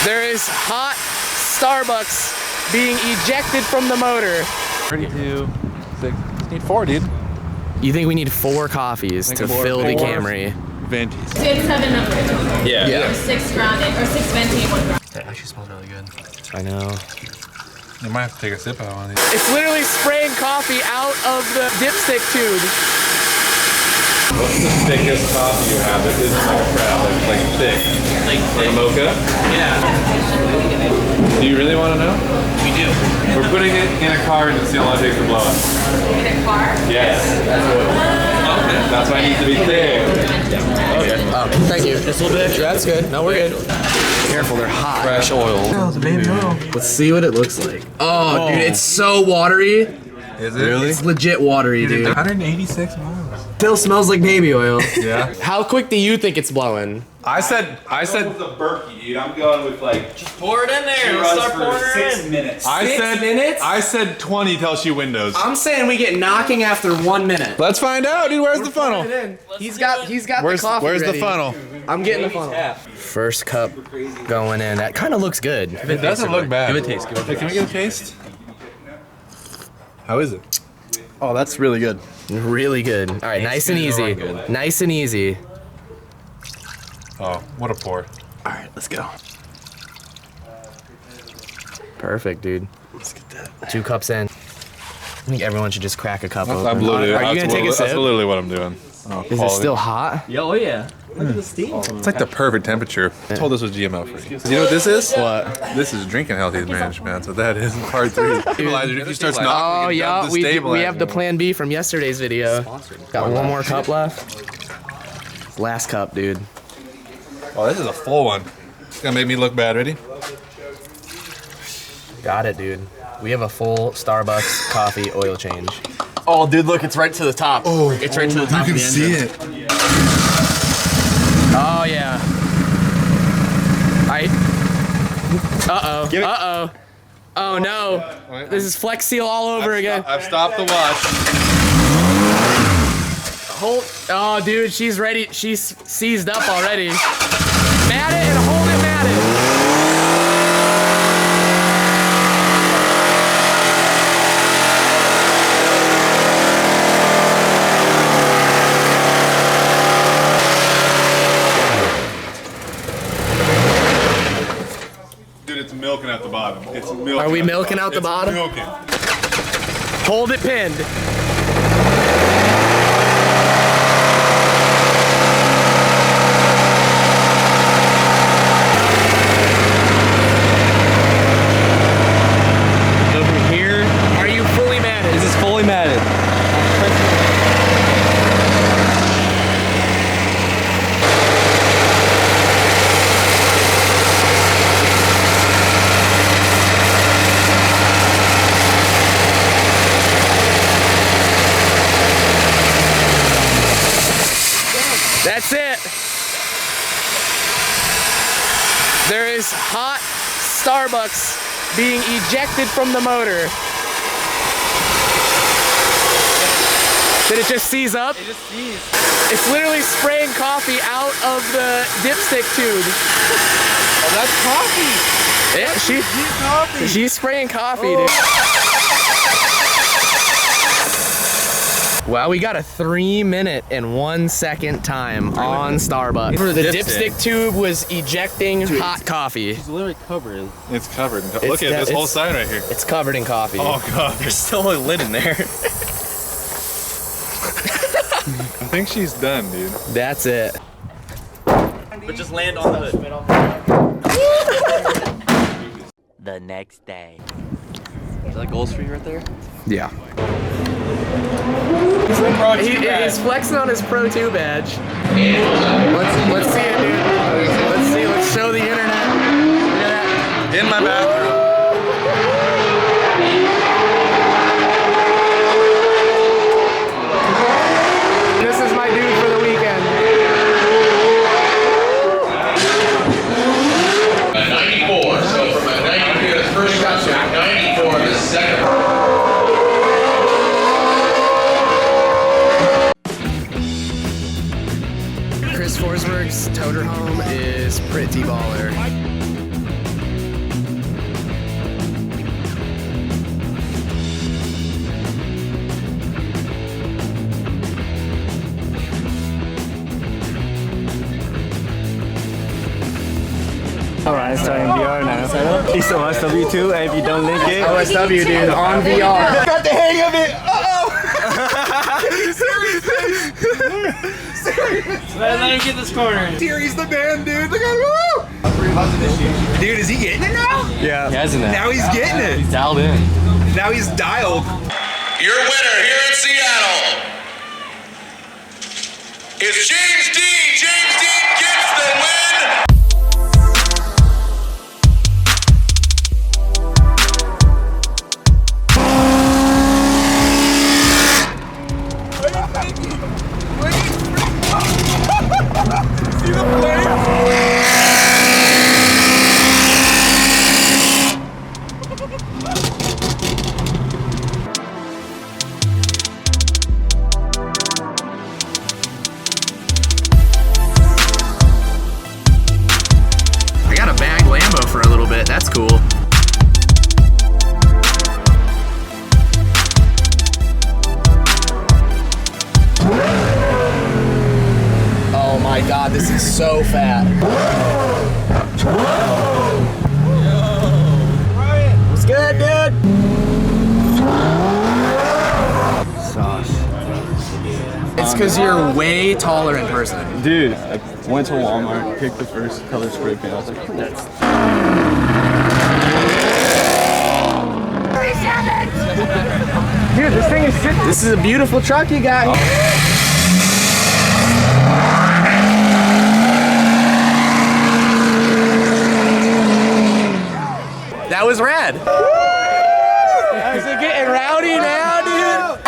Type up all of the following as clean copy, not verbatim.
There is hot Starbucks being ejected from the motor. 32, 6. Just need 4, dude. You think we need 4 coffees to fill the Camry? Ventis. So it's 7 numbers. Yeah. Or 6 grounded, or 6 venti and 1 grounded. That actually smells really good. I know. You might have to take a sip out of one of these. It's literally spraying coffee out of the dipstick tube. What's the thickest coffee you have that isn't like a crowd, that's like thick? Like a mocha? Yeah. Do you really want to know? We do. We're putting it in a car and it's the only one that takes the blow up. In a car? Yes. That's why it needs to be thick. Okay. Oh, thank you. Just a little bit extra. That's good. No, we're good. Careful, they're hot. Fresh oil. Oh, it's a baby oil. Let's see what it looks like. Oh, dude, it's so watery. Is it? Really? It's legit watery, dude. 186 miles. Still smells like baby oil. Yeah. How quick do you think it's blowing? I said. With the Berkey, dude. I'm going with like. Just Pour it in there. runs for 6 minutes. I said 20 till she windows. I'm saying we get knocking after 1 minute. Let's find out, dude. Where's the funnel? He's got Where's the coffee the ready. funnel? I'm getting the funnel. First cup going in. That kind of looks good. It doesn't look bad. Give it a taste. Hey, can we get a taste? How is it? Oh, that's really good. Really good. All right, nice and easy. Nice and easy. Oh, what a pour. All right, let's go. Perfect, dude. Let's get that. 2 cups in. I think everyone should just crack a cup open. I'm literally, Are you gonna take a sip? That's literally what I'm doing. Oh, Is it still hot? Oh yeah. Look at the steam. It's like the perfect temperature. I told this was GMO free. You know what this is? What? This is drinking healthy management. So that is part 3. Stabilizer. If you start Oh knocking, yeah, we have the plan B from yesterday's video. Got 1 more cup left. Last cup, dude. Oh, this is a full one. It's gonna make me look bad. Ready? Got it, dude. We have a full Starbucks coffee oil change. Oh, dude, look, it's right to the top. Oh, it's right to the top. You can see it. Oh yeah. Uh-oh. Uh-oh. Oh no. This is Flex Seal all over again. I've stopped the wash. Hold. Oh, dude, she's ready. She's seized up already. Mat it and hold it matted. Dude, it's milking at the bottom. It's milking. Are we milking out the It's bottom? Milking. Hold it pinned. Go from here. Are you fully matted? This is fully matted. That's it. There is hot Starbucks being ejected from the motor. Did it just seize up? It just seized. It's literally spraying coffee out of the dipstick tube. Oh, that's coffee. Yeah, she's spraying coffee, dude. Wow, we got a 3-minute and 1 second time on Starbucks. The dipstick tube was ejecting hot coffee. It's literally covered. It's covered. Look at this whole side right here. It's covered in coffee. Oh god. There's still a lid in there. I think she's done, dude. That's it. But just land on the hood. The next day. Is that Gold Street right there? Yeah. He's flexing on his Pro 2 badge. Let's see it, dude. Let's see. Let's show the internet. Look at that. In my bathroom. This is my dude for the weekend. 94, so from a 92 the first shot to 94 the second. Chris Forsberg's toter home is pretty baller. Alright, it's starting VR now. It's OSW2, and if you don't link it, OSW, dude, on VR. got the hang of it. Let him get this corner. Terry's the man, dude. Look at him. Dude, is he getting it now? Yeah. He hasn't that. Now he's getting it. He's dialed in. Now he's dialed. Your winner here in Seattle is James Dean. James Dean gets the win. See the flame? I got a bag Lambo for a little bit. That's cool. Oh my god, this is so fat. What's good, dude? Sauce. It's because you're way taller in person. Dude, I went to Walmart, picked the first color spray paint. I was like, that's. Dude, this thing is sick. This is a beautiful truck you got. That was rad. Is it getting rowdy now, dude?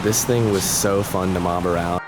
This thing was so fun to mob around.